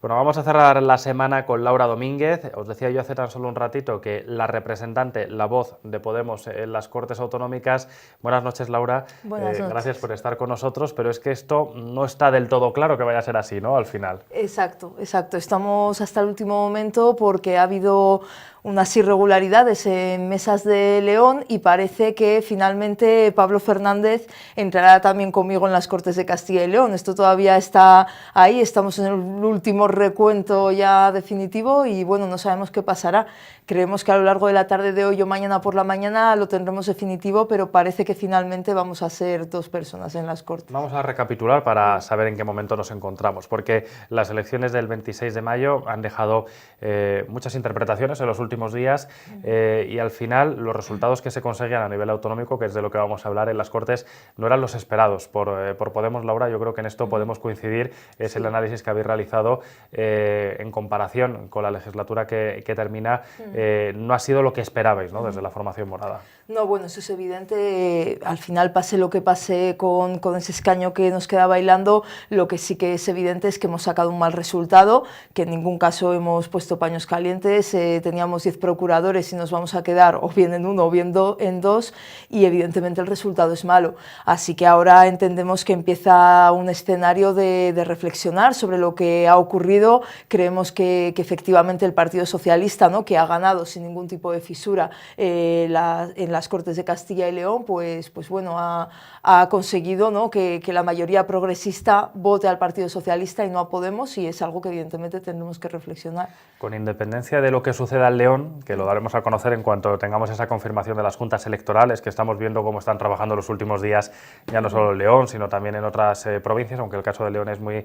Bueno, vamos a cerrar la semana con Laura Domínguez. Os decía yo hace tan solo un ratito que la representante, la voz de Podemos en las Cortes Autonómicas. Buenas noches, Laura. Buenas noches. Gracias por estar con nosotros, pero es que esto no está del todo claro que vaya a ser así, ¿no? Al final. Exacto. Estamos hasta el último momento porque ha habido unas irregularidades en Mesas de León y parece que finalmente Pablo Fernández entrará también conmigo en las Cortes de Castilla y León. Esto todavía está ahí, estamos en el último recuento ya definitivo y bueno, no sabemos qué pasará. Creemos que a lo largo de la tarde de hoy o mañana por la mañana lo tendremos definitivo, pero parece que finalmente vamos a ser 2 personas en las Cortes. Vamos a recapitular para saber en qué momento nos encontramos, porque las elecciones del 26 de mayo han dejado muchas interpretaciones en los últimos días y al final los resultados que se conseguían a nivel autonómico, que es de lo que vamos a hablar en las Cortes, no eran los esperados por Podemos. Laura, yo creo que en esto podemos coincidir, es el análisis que habéis realizado en comparación con la legislatura que termina, no ha sido lo que esperabais, ¿no? Desde la formación morada. No, bueno, eso es evidente, al final pase lo que pase con ese escaño que nos queda bailando, lo que sí que es evidente es que hemos sacado un mal resultado, que en ningún caso hemos puesto paños calientes, teníamos 10 procuradores y nos vamos a quedar o bien en uno o bien en 2 y evidentemente el resultado es malo, así que ahora entendemos que empieza un escenario de reflexionar sobre lo que ha ocurrido. Creemos que efectivamente el Partido Socialista, ¿no?, que ha ganado sin ningún tipo de fisura en las Cortes de Castilla y León, pues bueno, ha conseguido, ¿no?, que la mayoría progresista vote al Partido Socialista y no a Podemos, y es algo que evidentemente tendremos que reflexionar. Con independencia de lo que suceda en León, que lo daremos a conocer en cuanto tengamos esa confirmación de las juntas electorales, que estamos viendo cómo están trabajando los últimos días, ya no solo en León, sino también en otras provincias, aunque el caso de León es muy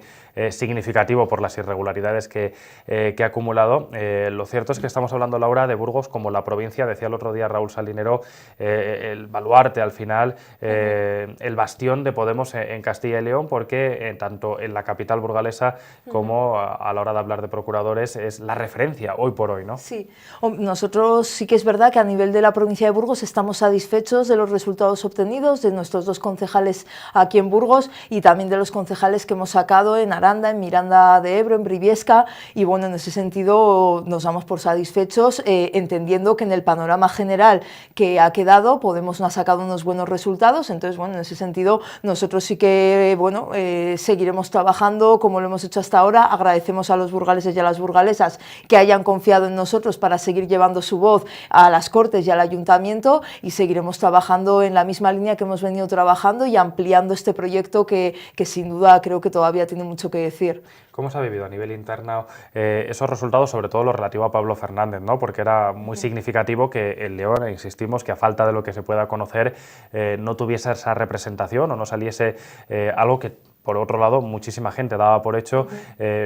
significativo por las irregularidades que ha acumulado. Lo cierto es que estamos hablando, Laura, de Burgos como la provincia, decía el otro día Raúl Salinero, el baluarte al final, el bastión de Podemos en Castilla y León, porque tanto en la capital burgalesa como a la hora de hablar de procuradores es la referencia hoy por hoy, ¿no? Sí, nosotros sí que es verdad que a nivel de la provincia de Burgos estamos satisfechos de los resultados obtenidos, de nuestros 2 concejales aquí en Burgos y también de los concejales que hemos sacado en Aranda, en Miranda de Ebro, en Briviesca, y bueno, en ese sentido nos damos por satisfechos, entendiendo que en el panorama general que ha quedado Podemos no ha sacado unos buenos resultados. Entonces bueno, en ese sentido nosotros sí que bueno, seguiremos trabajando como lo hemos hecho hasta ahora. Agradecemos a los burgaleses y a las burgalesas que hayan confiado en nosotros para seguir llevando su voz a las Cortes y al Ayuntamiento, y seguiremos trabajando en la misma línea que hemos venido trabajando y ampliando este proyecto que sin duda creo que todavía tiene mucho que decir. ¿Cómo se ha vivido a nivel interno esos resultados, sobre todo lo relativo a Pablo Fernández, ¿no? Porque era muy significativo que el León, insistimos, que a falta de lo que se pueda conocer, no tuviese esa representación o no saliese algo que, por otro lado, muchísima gente daba por hecho.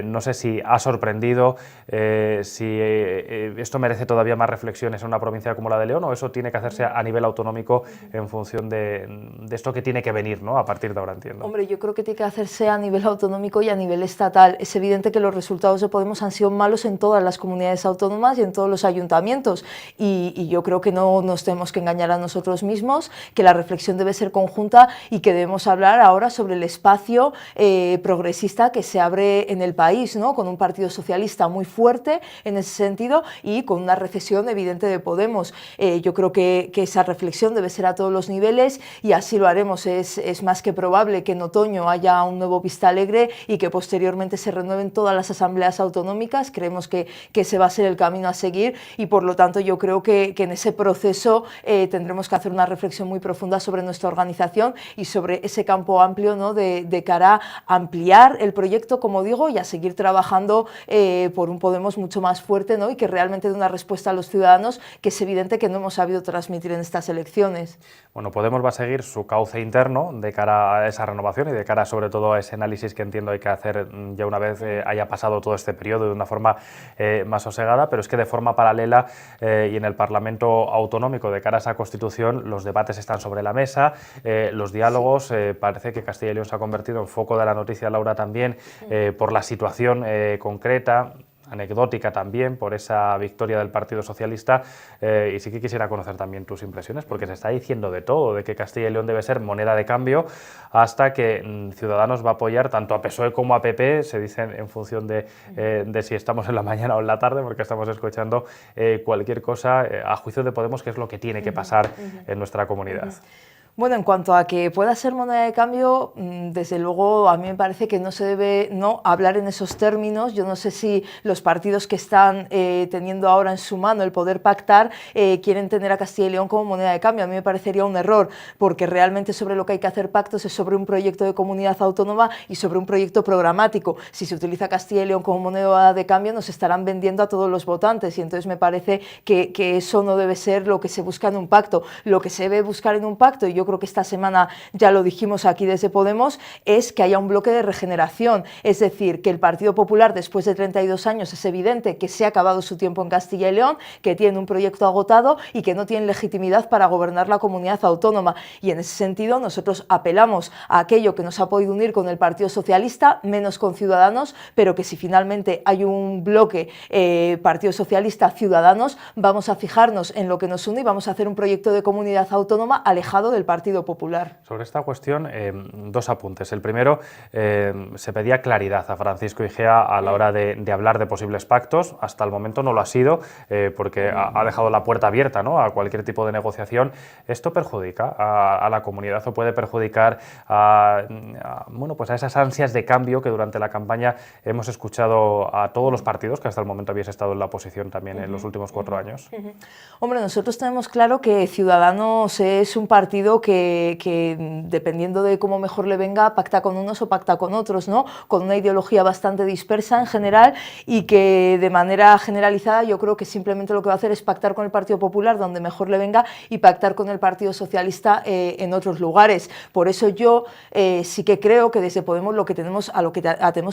No sé si ha sorprendido, si esto merece todavía más reflexiones en una provincia como la de León, o eso tiene que hacerse a nivel autonómico en función de esto que tiene que venir, ¿no?, a partir de ahora, entiendo. Hombre, yo creo que tiene que hacerse a nivel autonómico y a nivel estatal. Es evidente que los resultados de Podemos han sido malos en todas las comunidades autónomas y en todos los ayuntamientos, y yo creo que no nos tenemos que engañar a nosotros mismos, que la reflexión debe ser conjunta y que debemos hablar ahora sobre el espacio progresista que se abre en el país, ¿no?, con un Partido Socialista muy fuerte en ese sentido y con una recesión evidente de Podemos. Yo creo que esa reflexión debe ser a todos los niveles y así lo haremos. Es más que probable que en otoño haya un nuevo Vistalegre y que posteriormente se renueven todas las asambleas autonómicas. Creemos que ese va a ser el camino a seguir y por lo tanto yo creo que en ese proceso tendremos que hacer una reflexión muy profunda sobre nuestra organización y sobre ese campo amplio, ¿no?, de cara a ampliar el proyecto, como digo, y a seguir trabajando por un Podemos mucho más fuerte, ¿no?, y que realmente dé una respuesta a los ciudadanos, que es evidente que no hemos sabido transmitir en estas elecciones. Bueno, Podemos va a seguir su cauce interno de cara a esa renovación y de cara sobre todo a ese análisis que entiendo hay que hacer ya una vez haya pasado todo este periodo de una forma más sosegada, pero es que de forma paralela y en el Parlamento Autonómico de cara a esa Constitución los debates están sobre la mesa, los diálogos, parece que Castilla y León se ha convertido en foco de la noticia, Laura, también por la situación concreta. anecdótica también por esa victoria del Partido Socialista, y sí que quisiera conocer también tus impresiones, porque se está diciendo de todo, de que Castilla y León debe ser moneda de cambio, hasta que Ciudadanos va a apoyar tanto a PSOE como a PP, se dicen en función de si estamos en la mañana o en la tarde, porque estamos escuchando cualquier cosa, a juicio de Podemos, qué es lo que tiene que pasar en nuestra comunidad. Bueno, en cuanto a que pueda ser moneda de cambio, desde luego a mí me parece que no se debe hablar en esos términos. Yo no sé si los partidos que están teniendo ahora en su mano el poder pactar quieren tener a Castilla y León como moneda de cambio. A mí me parecería un error, porque realmente sobre lo que hay que hacer pactos es sobre un proyecto de comunidad autónoma y sobre un proyecto programático. Si se utiliza Castilla y León como moneda de cambio, nos estarán vendiendo a todos los votantes, y entonces me parece que eso no debe ser lo que se busca en un pacto. Lo que se debe buscar en un pacto, y yo creo que esta semana ya lo dijimos aquí desde Podemos, es que haya un bloque de regeneración, es decir, que el Partido Popular después de 32 años es evidente que se ha acabado su tiempo en Castilla y León, que tiene un proyecto agotado y que no tiene legitimidad para gobernar la comunidad autónoma, y en ese sentido nosotros apelamos a aquello que nos ha podido unir con el Partido Socialista, menos con Ciudadanos, pero que si finalmente hay un bloque Partido Socialista Ciudadanos, vamos a fijarnos en lo que nos une y vamos a hacer un proyecto de comunidad autónoma alejado del Partido Popular. Sobre esta cuestión, dos apuntes. El primero, se pedía claridad a Francisco Igea a la hora de hablar de posibles pactos. Hasta el momento no lo ha sido, porque ha dejado la puerta abierta, ¿no?, a cualquier tipo de negociación. ¿Esto perjudica a la comunidad o puede perjudicar bueno, pues a esas ansias de cambio que durante la campaña hemos escuchado a todos los partidos, que hasta el momento habéis estado en la oposición también en los últimos 4 años? Hombre, nosotros tenemos claro que Ciudadanos es un partido que dependiendo de cómo mejor le venga, pacta con unos o pacta con otros, ¿no? Con una ideología bastante dispersa en general, y que de manera generalizada yo creo que simplemente lo que va a hacer es pactar con el Partido Popular donde mejor le venga y pactar con el Partido Socialista en otros lugares. Por eso yo sí que creo que desde Podemos lo que tenemos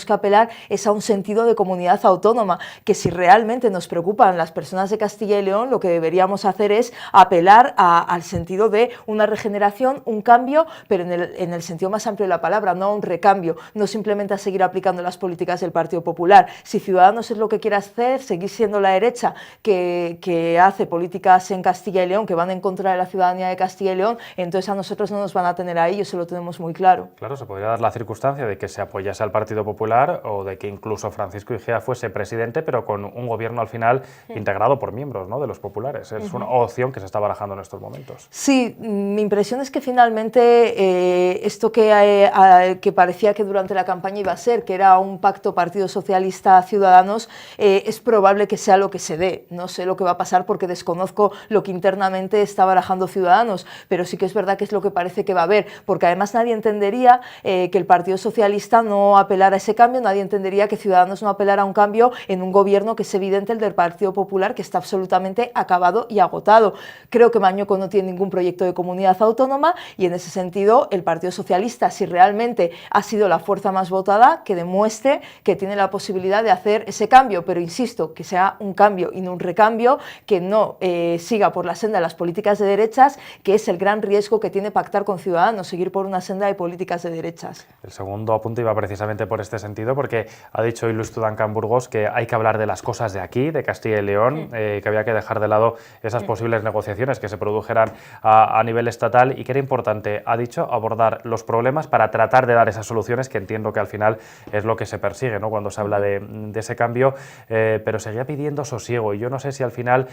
que apelar es a un sentido de comunidad autónoma, que si realmente nos preocupan las personas de Castilla y León, lo que deberíamos hacer es apelar al sentido de una regeneración, un cambio, pero en el sentido más amplio de la palabra, no a un recambio, no simplemente a seguir aplicando las políticas del Partido Popular. Si Ciudadanos es lo que quiere hacer, seguir siendo la derecha que hace políticas en Castilla y León que van en contra de la ciudadanía de Castilla y León, entonces a nosotros no nos van a tener ahí, eso lo tenemos muy claro. Claro, se podría dar la circunstancia de que se apoyase al Partido Popular o de que incluso Francisco Igea fuese presidente, pero con un gobierno al final integrado por miembros, ¿no?, de los populares. Es una opción que se está barajando en estos momentos. Sí, mi impresión es que finalmente esto que parecía que durante la campaña iba a ser, que era un pacto Partido Socialista-Ciudadanos, es probable que sea lo que se dé. No sé lo que va a pasar porque desconozco lo que internamente está barajando Ciudadanos, pero sí que es verdad que es lo que parece que va a haber, porque además nadie entendería que el Partido Socialista no apelara a ese cambio, nadie entendería que Ciudadanos no apelara a un cambio en un gobierno que es evidente, el del Partido Popular, que está absolutamente acabado y agotado. Creo que Mañoco no tiene ningún proyecto de comunidad autónoma, y en ese sentido el Partido Socialista, si realmente ha sido la fuerza más votada, que demuestre que tiene la posibilidad de hacer ese cambio, pero insisto, que sea un cambio y no un recambio, que no siga por la senda de las políticas de derechas, que es el gran riesgo que tiene pactar con Ciudadanos, seguir por una senda de políticas de derechas. El segundo apunte iba precisamente por este sentido, porque ha dicho Ilus Duncan Burgos que hay que hablar de las cosas de aquí, de Castilla y León, que había que dejar de lado esas posibles negociaciones que se produjeran a nivel estatal, y que era importante, ha dicho, abordar los problemas para tratar de dar esas soluciones, que entiendo que al final es lo que se persigue, ¿no?, cuando se habla de ese cambio, pero seguía pidiendo sosiego, y yo no sé si al final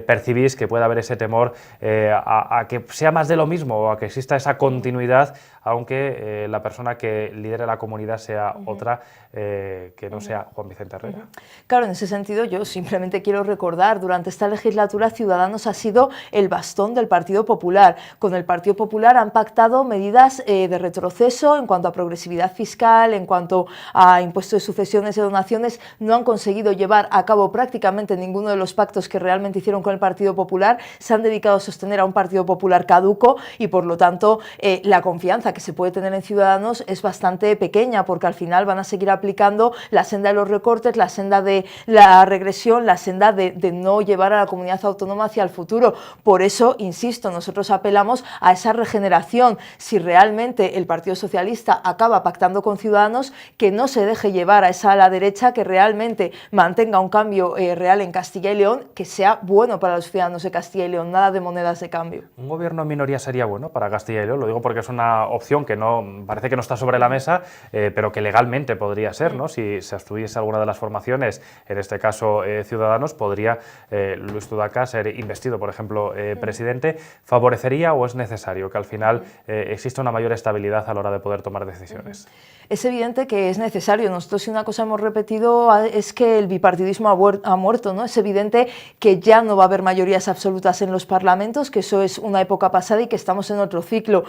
percibís que puede haber ese temor a que sea más de lo mismo, o a que exista esa continuidad, aunque la persona que lidere la comunidad sea otra, que no sea Juan Vicente Herrera. Claro, en ese sentido yo simplemente quiero recordar, durante esta legislatura Ciudadanos ha sido el bastón del Partido Popular. Con el Partido Popular han pactado medidas de retroceso en cuanto a progresividad fiscal, en cuanto a impuestos de sucesiones y donaciones. No han conseguido llevar a cabo prácticamente ninguno de los pactos que realmente hicieron con el Partido Popular. Se han dedicado a sostener a un Partido Popular caduco, y por lo tanto la confianza que se puede tener en Ciudadanos es bastante pequeña, porque al final van a seguir aplicando la senda de los recortes, la senda de la regresión, la senda de no llevar a la comunidad autónoma hacia el futuro. Por eso, insisto, nosotros apelamos a esa regeneración. Si realmente el Partido Socialista acaba pactando con Ciudadanos, que no se deje llevar a esa ala derecha, que realmente mantenga un cambio real en Castilla y León, que sea bueno para los ciudadanos de Castilla y León, nada de monedas de cambio. ¿Un gobierno en minoría sería bueno para Castilla y León? Lo digo porque es una opción que no parece que no está sobre la mesa, pero que legalmente podría ser, ¿no? Si se abstuviese alguna de las formaciones, en este caso Ciudadanos, podría Luis Tudaca ser investido, por ejemplo, presidente. ¿Favorecería o es necesario que al final exista una mayor estabilidad a la hora de poder tomar decisiones? Es evidente que es necesario. Nosotros, si una cosa hemos repetido, es que el bipartidismo ha muerto, ¿no? Es evidente que ya no va a haber mayorías absolutas en los parlamentos, que eso es una época pasada y que estamos en otro ciclo.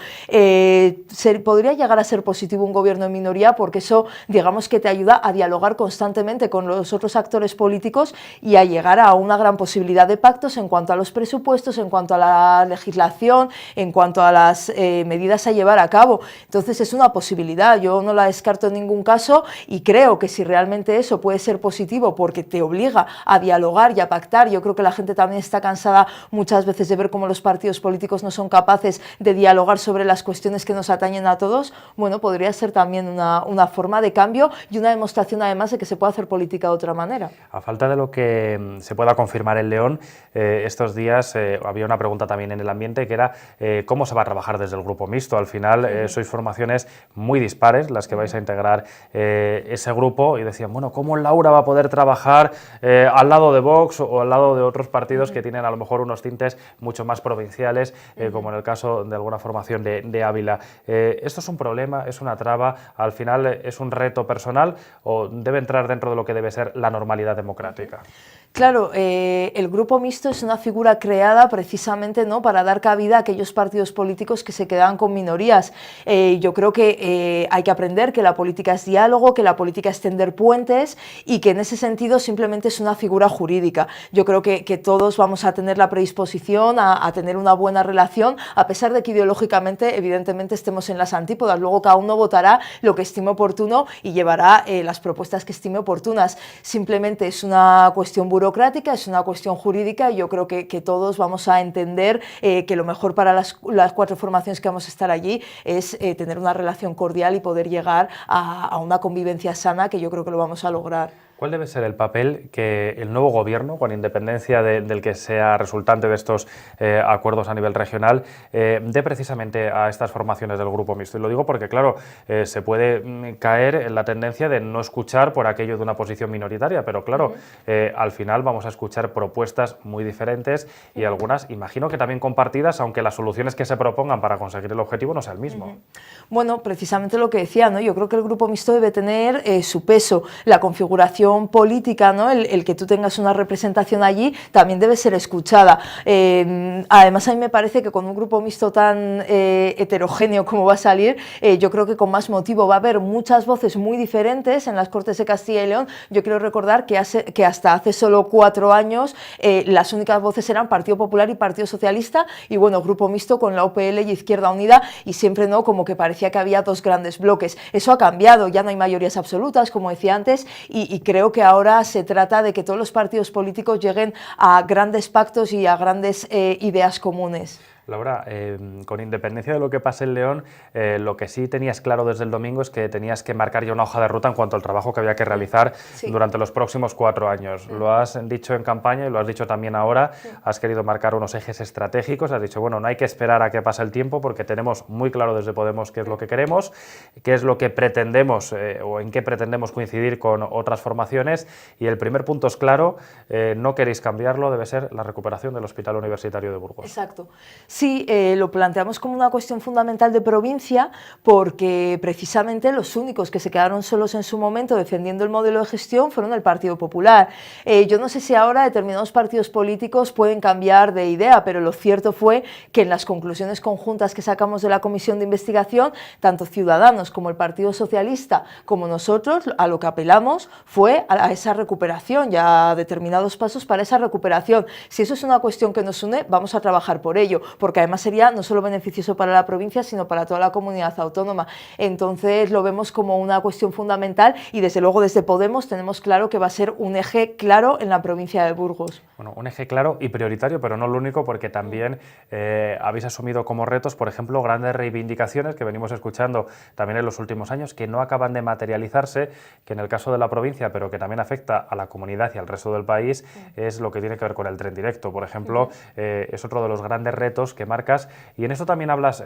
Podría llegar a ser positivo un gobierno en minoría, porque eso, digamos, que te ayuda a dialogar constantemente con los otros actores políticos y a llegar a una gran posibilidad de pactos en cuanto a los presupuestos, en cuanto a la legislación, en cuanto a las medidas a llevar a cabo. Entonces es una posibilidad, yo no la descarto en ningún caso, y creo que si realmente eso puede ser positivo porque te obliga a dialogar y a pactar. Yo creo que la gente también está cansada muchas veces de ver cómo los partidos políticos no son capaces de dialogar sobre las cuestiones que nos atañen a todos. Bueno, podría ser también una forma de cambio y una demostración además de que se puede hacer política de otra manera. A falta de lo que se pueda confirmar en León, estos días había una pregunta también en el ambiente, que era cómo se va a trabajar desde el grupo mixto. Al final sois formaciones muy dispares las que vais a integrar ese grupo, y decían, bueno, ¿cómo Laura va a poder trabajar al lado de Vox o al lado de otros partidos que tienen a lo mejor unos tintes mucho más provinciales, como en el caso de alguna formación de Ávila? ¿Esto es un problema, es una traba, al final es un reto personal o debe entrar dentro de lo que debe ser la normalidad democrática? Claro, el grupo mixto es una figura creada precisamente, ¿no?, para dar cabida a aquellos partidos políticos que se quedan con minorías. Yo creo que hay que aprender que la política es diálogo, que la política es tender puentes y que en ese sentido simplemente es una figura jurídica. Yo creo que todos vamos a tener la predisposición a tener una buena relación, a pesar de que ideológicamente evidentemente estemos en las antípodas. Luego cada uno votará lo que estime oportuno y llevará las propuestas que estime oportunas. Simplemente es una cuestión burocrática, es una cuestión jurídica, y yo creo que todos vamos a entender que lo mejor para las cuatro formaciones que vamos a estar allí es tener una relación cordial y poder llegar a una convivencia sana, que yo creo que lo vamos a lograr. ¿Cuál debe ser el papel que el nuevo gobierno, con independencia del que sea resultante de estos acuerdos a nivel regional, dé precisamente a estas formaciones del grupo mixto? Y lo digo porque, claro, se puede caer en la tendencia de no escuchar por aquello de una posición minoritaria, pero claro, al final vamos a escuchar propuestas muy diferentes y algunas, imagino que también compartidas, aunque las soluciones que se propongan para conseguir el objetivo no sea el mismo. Bueno, precisamente lo que decía, ¿no? Yo creo que el grupo mixto debe tener su peso, la configuración política, ¿no? El que tú tengas una representación allí también debe ser escuchada. Además, a mí me parece que con un grupo mixto tan heterogéneo como va a salir, yo creo que con más motivo va a haber muchas voces muy diferentes en las Cortes de Castilla y León. Yo quiero recordar que hasta hace solo 4 años las únicas voces eran Partido Popular y Partido Socialista, y bueno, grupo mixto con la UPL y Izquierda Unida, y siempre, ¿no?, como que parecía que había 2 grandes bloques. Eso ha cambiado, ya no hay mayorías absolutas, como decía antes, y creo que ahora se trata de que todos los partidos políticos lleguen a grandes pactos y a grandes ideas comunes. Laura, con independencia de lo que pase en León, lo que sí tenías claro desde el domingo es que tenías que marcar ya una hoja de ruta en cuanto al trabajo que había que realizar durante los próximos 4 años. Lo has dicho en campaña y lo has dicho también ahora, has querido marcar unos ejes estratégicos, has dicho, bueno, no hay que esperar a que pase el tiempo porque tenemos muy claro desde Podemos qué es lo que queremos, qué es lo que pretendemos o en qué pretendemos coincidir con otras formaciones, y el primer punto es claro, no queréis cambiarlo, debe ser la recuperación del Hospital Universitario de Burgos. Exacto. Sí, lo planteamos como una cuestión fundamental de provincia, porque precisamente los únicos que se quedaron solos en su momento defendiendo el modelo de gestión fueron el Partido Popular. Yo no sé si ahora determinados partidos políticos pueden cambiar de idea, pero lo cierto fue que en las conclusiones conjuntas que sacamos de la comisión de investigación, tanto Ciudadanos como el Partido Socialista como nosotros, a lo que apelamos fue a esa recuperación y a determinados pasos para esa recuperación. Si eso es una cuestión que nos une, vamos a trabajar por ello, porque además sería no solo beneficioso para la provincia, sino para toda la comunidad autónoma. Entonces lo vemos como una cuestión fundamental y desde luego desde Podemos tenemos claro que va a ser un eje claro en la provincia de Burgos. Bueno, un eje claro y prioritario, pero no lo único, porque también habéis asumido como retos, por ejemplo, grandes reivindicaciones que venimos escuchando también en los últimos años, que no acaban de materializarse, que en el caso de la provincia, pero que también afecta a la comunidad y al resto del país, es lo que tiene que ver con el tren directo, por ejemplo. Es otro de los grandes retos que marcas, y en esto también hablas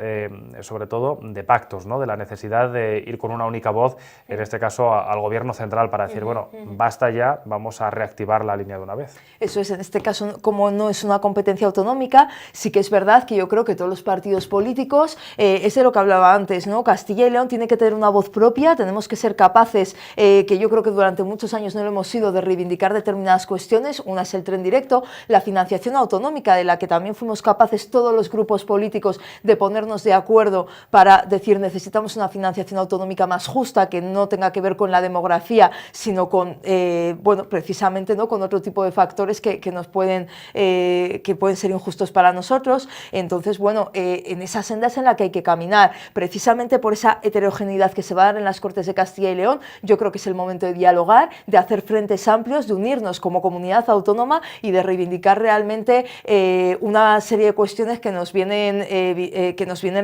sobre todo de pactos, ¿no? De la necesidad de ir con una única voz, en este caso al gobierno central, para decir, bueno, basta ya, vamos a reactivar la línea de una vez. Eso es, en este caso, como no es una competencia autonómica, sí que es verdad que yo creo que todos los partidos políticos, es de lo que hablaba antes, ¿no? Castilla y León tiene que tener una voz propia, tenemos que ser capaces, que yo creo que durante muchos años no lo hemos sido, de reivindicar determinadas cuestiones. Una es el tren directo, la financiación autonómica, de la que también fuimos capaces todos los grupos políticos de ponernos de acuerdo para decir necesitamos una financiación autonómica más justa, que no tenga que ver con la demografía, sino con, bueno, precisamente, ¿no?, con otro tipo de factores que pueden ser injustos para nosotros. Entonces, bueno, en esa senda es en la que hay que caminar, precisamente por esa heterogeneidad que se va a dar en las Cortes de Castilla y León. Yo creo que es el momento de dialogar, de hacer frentes amplios, de unirnos como comunidad autónoma y de reivindicar realmente una serie de cuestiones que nos vienen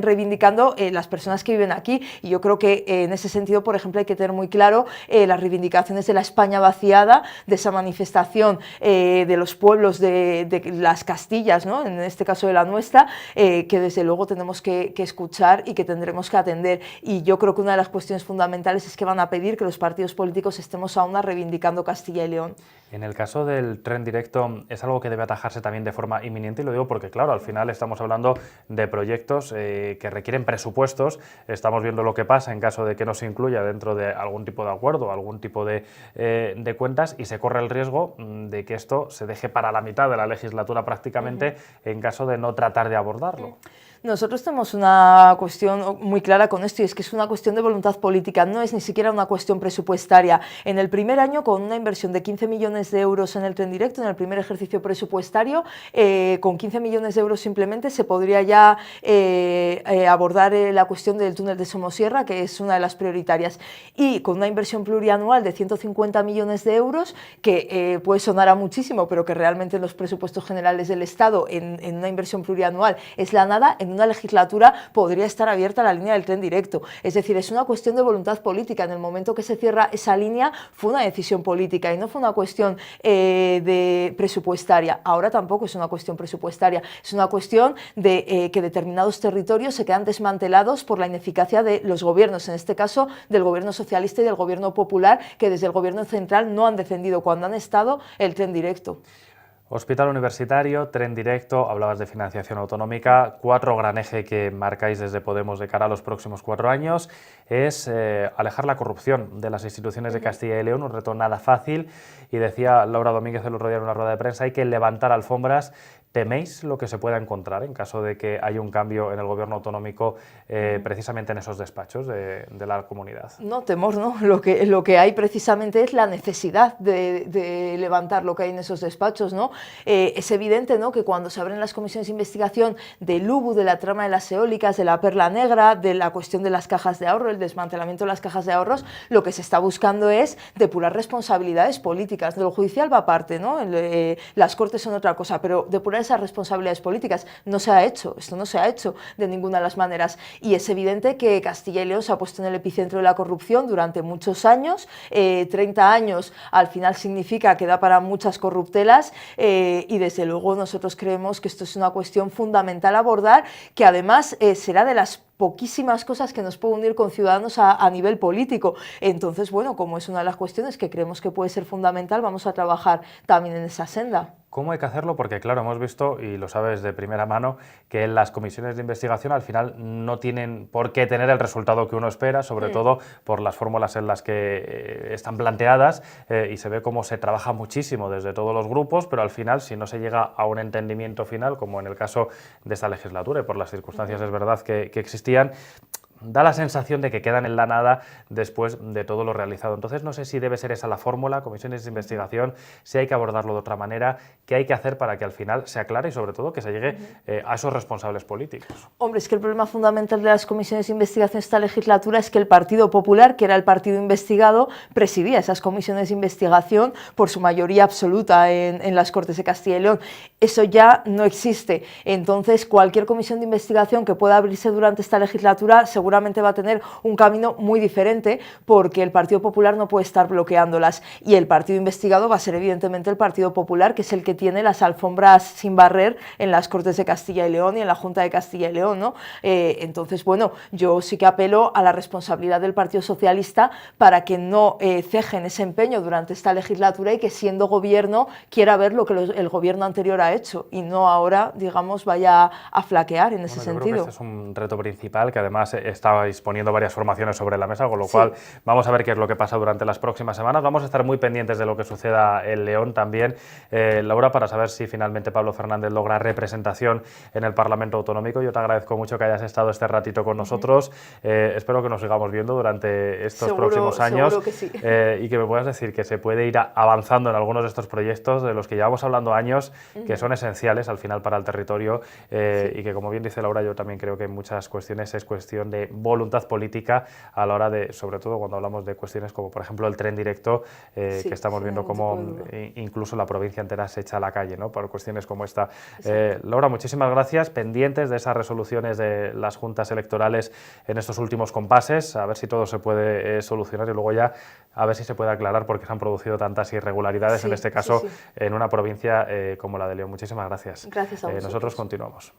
reivindicando las personas que viven aquí. Y yo creo que en ese sentido, por ejemplo, hay que tener muy claro las reivindicaciones de la España vaciada, de esa manifestación de los pueblos de las Castillas, ¿no?, en este caso de la nuestra, que desde luego tenemos que escuchar y que tendremos que atender. Y yo creo que una de las cuestiones fundamentales es que van a pedir que los partidos políticos estemos a una reivindicando Castilla y León. En el caso del tren directo, es algo que debe atajarse también de forma inminente, y lo digo porque, claro, al final estamos hablando de proyectos que requieren presupuestos. Estamos viendo lo que pasa en caso de que no se incluya dentro de algún tipo de acuerdo, algún tipo de cuentas, y se corre el riesgo de que esto se deje para la mitad de la legislatura prácticamente, en caso de no tratar de abordarlo. Nosotros tenemos una cuestión muy clara con esto, y es que es una cuestión de voluntad política, no es ni siquiera una cuestión presupuestaria. En el primer año, con una inversión de 15 millones de euros en el tren directo, en el primer ejercicio presupuestario, con 15 millones de euros simplemente se podría ya abordar la cuestión del túnel de Somosierra, que es una de las prioritarias. Y con una inversión plurianual de 150 millones de euros, que puede sonar a muchísimo, pero que realmente en los presupuestos generales del Estado, en una inversión plurianual, es la nada. En una legislatura podría estar abierta la línea del tren directo. Es decir, es una cuestión de voluntad política. En el momento que se cierra esa línea fue una decisión política y no fue una cuestión de presupuestaria. Ahora tampoco es una cuestión presupuestaria, es una cuestión de que determinados territorios se quedan desmantelados por la ineficacia de los gobiernos, en este caso del gobierno socialista y del gobierno popular, que desde el gobierno central no han defendido cuando han estado el tren directo. Hospital universitario, tren directo, hablabas de financiación autonómica, cuatro gran eje que marcáis desde Podemos de cara a los próximos 4 años, es alejar la corrupción de las instituciones de Castilla y León, un reto nada fácil, y decía Laura Domínguez el otro día en una rueda de prensa, hay que levantar alfombras. ¿Teméis lo que se pueda encontrar en caso de que haya un cambio en el gobierno autonómico precisamente en esos despachos de la comunidad? No, temor, ¿no? Lo que hay precisamente es la necesidad de levantar lo que hay en esos despachos, ¿no? Es evidente, ¿no?, que cuando se abren las comisiones de investigación del UBU, de la trama de las eólicas, de la Perla Negra, de la cuestión de las cajas de ahorro, el desmantelamiento de las cajas de ahorros, lo que se está buscando es depurar responsabilidades políticas. De lo judicial va aparte, ¿no? Las Cortes son otra cosa, pero depurar esas responsabilidades políticas no se ha hecho, esto no se ha hecho de ninguna de las maneras, y es evidente que Castilla y León se ha puesto en el epicentro de la corrupción durante muchos años, 30 años al final significa que da para muchas corruptelas, y desde luego nosotros creemos que esto es una cuestión fundamental a abordar, que además será de las poquísimas cosas que nos puede unir con ciudadanos a nivel político. Entonces, bueno, como es una de las cuestiones que creemos que puede ser fundamental, vamos a trabajar también en esa senda. ¿Cómo hay que hacerlo? Porque claro, hemos visto, y lo sabes de primera mano, que las comisiones de investigación al final no tienen por qué tener el resultado que uno espera, sobre todo por las fórmulas en las que están planteadas, y se ve cómo se trabaja muchísimo desde todos los grupos, pero al final, si no se llega a un entendimiento final, como en el caso de esta legislatura, y por las circunstancias es verdad que existían, da la sensación de que quedan en la nada después de todo lo realizado. Entonces no sé si debe ser esa la fórmula, comisiones de investigación, si hay que abordarlo de otra manera, qué hay que hacer para que al final se aclare y sobre todo que se llegue a esos responsables políticos. Hombre, es que el problema fundamental de las comisiones de investigación esta legislatura es que el Partido Popular, que era el partido investigado, presidía esas comisiones de investigación por su mayoría absoluta en las Cortes de Castilla y León. Eso ya no existe. Entonces, cualquier comisión de investigación que pueda abrirse durante esta legislatura seguramente va a tener un camino muy diferente, porque el Partido Popular no puede estar bloqueándolas, y el partido investigado va a ser evidentemente el Partido Popular, que es el que tiene las alfombras sin barrer en las Cortes de Castilla y León y en la Junta de Castilla y León, ¿no? Entonces, bueno, yo sí que apelo a la responsabilidad del Partido Socialista para que no cejen ese empeño durante esta legislatura y que, siendo gobierno, quiera ver lo que el gobierno anterior ha hecho y no ahora, digamos, vaya a flaquear en ese sentido. Creo que este es un reto principal, que además estabais poniendo varias formaciones sobre la mesa, con lo cual vamos a ver qué es lo que pasa durante las próximas semanas. Vamos a estar muy pendientes de lo que suceda en León también, Laura, para saber si finalmente Pablo Fernández logra representación en el Parlamento Autonómico. Yo te agradezco mucho que hayas estado este ratito con nosotros. Espero que nos sigamos viendo durante estos próximos años. Seguro que sí. Y que me puedas decir que se puede ir avanzando en algunos de estos proyectos de los que llevamos hablando años, que son esenciales al final para el territorio, y que, como bien dice Laura, yo también creo que en muchas cuestiones es cuestión de voluntad política a la hora de, sobre todo cuando hablamos de cuestiones como por ejemplo el tren directo, que estamos viendo cómo incluso la provincia entera se echa a la calle, ¿no?, por cuestiones como esta. Laura, muchísimas gracias, pendientes de esas resoluciones de las juntas electorales en estos últimos compases, a ver si todo se puede solucionar y luego ya a ver si se puede aclarar por qué se han producido tantas irregularidades, en este caso en una provincia como la de León. Muchísimas gracias. Gracias a vosotros. Nosotros continuamos.